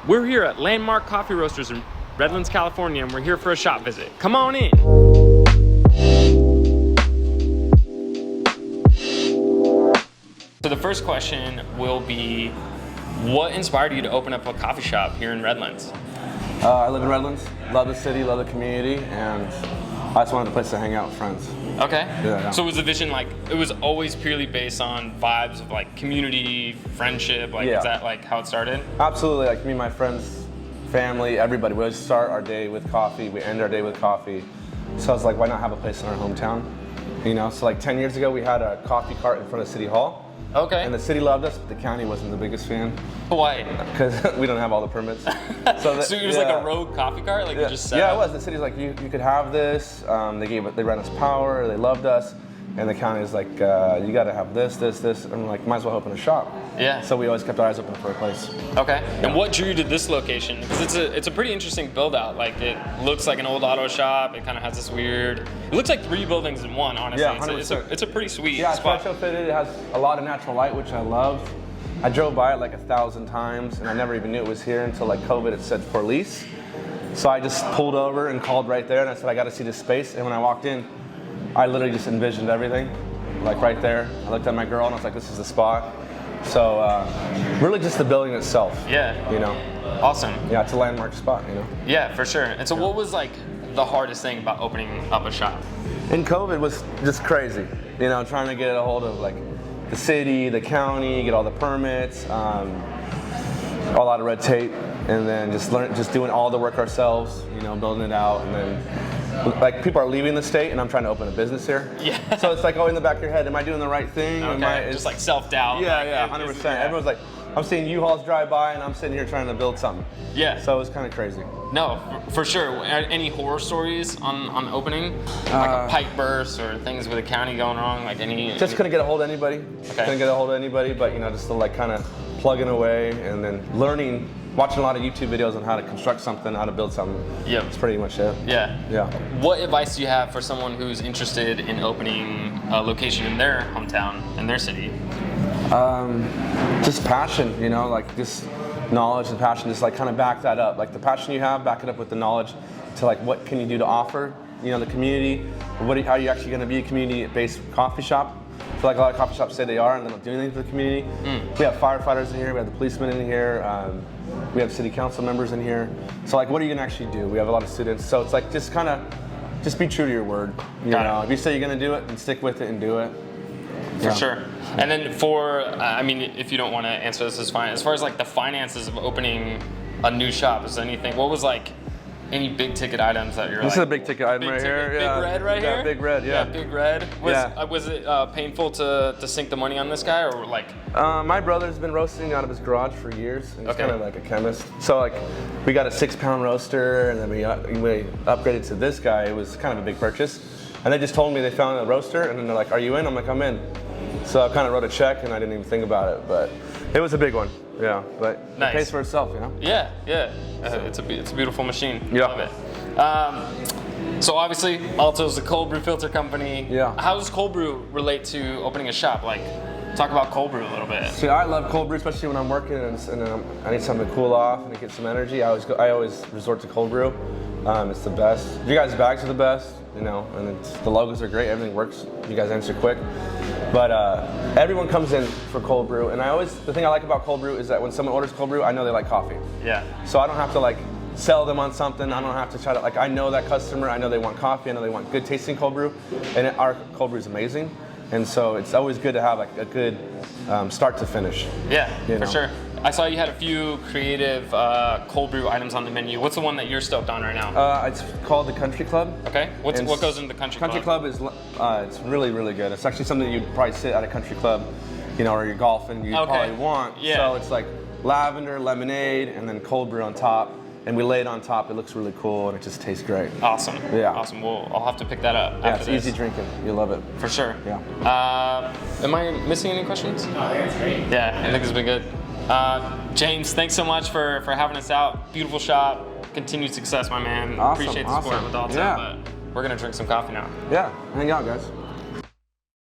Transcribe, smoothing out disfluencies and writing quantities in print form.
We're here at Landmark Coffee Roasters in Redlands, California, and we're here for a shop visit. Come on in. So the first question will be, what inspired you to open up a coffee shop here in Redlands? I live in Redlands, love the city, love the community, and I just wanted a place to hang out with friends. Okay. Yeah. So was the vision like, it was always purely based on vibes of like community, friendship, like is that like how it started? Absolutely, like me and my friends, family, everybody, we always start our day with coffee, we end our day with coffee. So I was like, why not have a place in our hometown? You know, so like 10 years ago we had a coffee cart in front of City Hall. Okay. And the city loved us, but the county wasn't the biggest fan. Why? Because we don't have all the permits. So it was like a rogue coffee cart, like you just set up? Yeah, it was. The city's like, you could have this. They ran us power. They loved us, and the county was like, you got to have this. And I'm like, might as well open a shop. Yeah. So we always kept our eyes open for a place. Okay. Yeah. And what drew you to this location? Because it's a pretty interesting build out. Like it looks like an old auto shop. It kind of has this weird. It looks like 3 buildings in one. Honestly. Yeah, 100%. It's a pretty sweet spot. spot. Retrofitted. It has a lot of natural light, which I love. I drove by it like 1,000 times, and I never even knew it was here until like COVID. It said for lease. So I just pulled over and called right there, and I said, I got to see this space. And when I walked in, I literally just envisioned everything, like right there. I looked at my girl, and I was like, this is the spot. So really just the building itself. Yeah. You know. Awesome. Yeah, it's a landmark spot, you know. Yeah, for sure. And so what was like the hardest thing about opening up a shop? In COVID was just crazy. You know, trying to get a hold of like the city, the county, get all the permits, a lot of red tape, and then just doing all the work ourselves, you know, building it out, and then like people are leaving the state and I'm trying to open a business here. Yeah. So it's like, oh, in the back of your head, am I doing the right thing? Okay. Just like self-doubt. Yeah, 100%. Everyone's like, I'm seeing U-Hauls drive by and I'm sitting here trying to build something. Yeah. So it was kind of crazy. No, for sure. Any horror stories on opening? Like a pipe burst or things with the county going wrong? Like Just couldn't get a hold of anybody. Okay. Couldn't get a hold of anybody, but you know, just like kind of plugging away and then watching a lot of YouTube videos on how to construct something, how to build something. Yep. That's pretty much it. Yeah. Yeah. What advice do you have for someone who's interested in opening a location in their hometown, in their city? Just passion, you know, like just knowledge and passion, just like kind of back that up. Like the passion you have, back it up with the knowledge to like what can you do to offer, you know, the community, how are you actually going to be a community-based coffee shop? I feel like a lot of coffee shops say they are and they don't do anything for the community. We have firefighters in here, we have the policemen in here, we have city council members in here. So like, what are you going to actually do? We have a lot of students. So it's like, just be true to your word. You know, if you say you're going to do it, then stick with it and do it. For sure. And then I mean, if you don't want to answer this, is fine. As far as like the finances of opening a new shop, is there anything, what was like any big ticket items that you're This is a big ticket item right here. Big red right here? Yeah, big red, yeah. Big red. Was it painful to sink the money on this guy, or like? My brother's been roasting out of his garage for years, and he's kind of like a chemist. So like, we got a 6-pound roaster, and then we upgraded to this guy. It was kind of a big purchase. And they just told me they found a roaster, and then they're like, are you in? I'm like, I'm in. So I kind of wrote a check, and I didn't even think about it, but it was a big one. Yeah, but it pays for itself, you know? Yeah. It's a beautiful machine. Yeah. Love it. So obviously, ALTO's the cold brew filter company. Yeah. How does cold brew relate to opening a shop? Like, talk about cold brew a little bit. See, I love cold brew, especially when I'm working and I need something to cool off and to get some energy. I always resort to cold brew. It's the best. You guys' bags are the best, you know, and the logos are great. Everything works. You guys answer quick. But everyone comes in for cold brew, and the thing I like about cold brew is that when someone orders cold brew, I know they like coffee. Yeah. So I don't have to like sell them on something. I don't have to try to, like, I know that customer. I know they want coffee. I know they want good tasting cold brew, and our cold brew is amazing. And so it's always good to have like a good start to finish. Yeah, for sure. I saw you had a few creative cold brew items on the menu. What's the one that you're stoked on right now? It's called the Country Club. Okay. What goes into the Country Club? Country Club is it's really, really good. It's actually something you'd probably sit at a country club, you know, or you're golfing. You'd probably want. Yeah. So it's like lavender, lemonade, and then cold brew on top. And we lay it on top. It looks really cool, and it just tastes great. Awesome. Yeah. Awesome. Well, I'll have to pick that up. Yeah, it's easy drinking. You'll love it. For sure. Yeah. Am I missing any questions? No, that's great. Yeah, I think it's been good. James, thanks so much for having us out. Beautiful shop. Continued success, my man. Awesome. Appreciate the support with ALTO. Yeah. But we're gonna drink some coffee now. Yeah. Hang out, guys.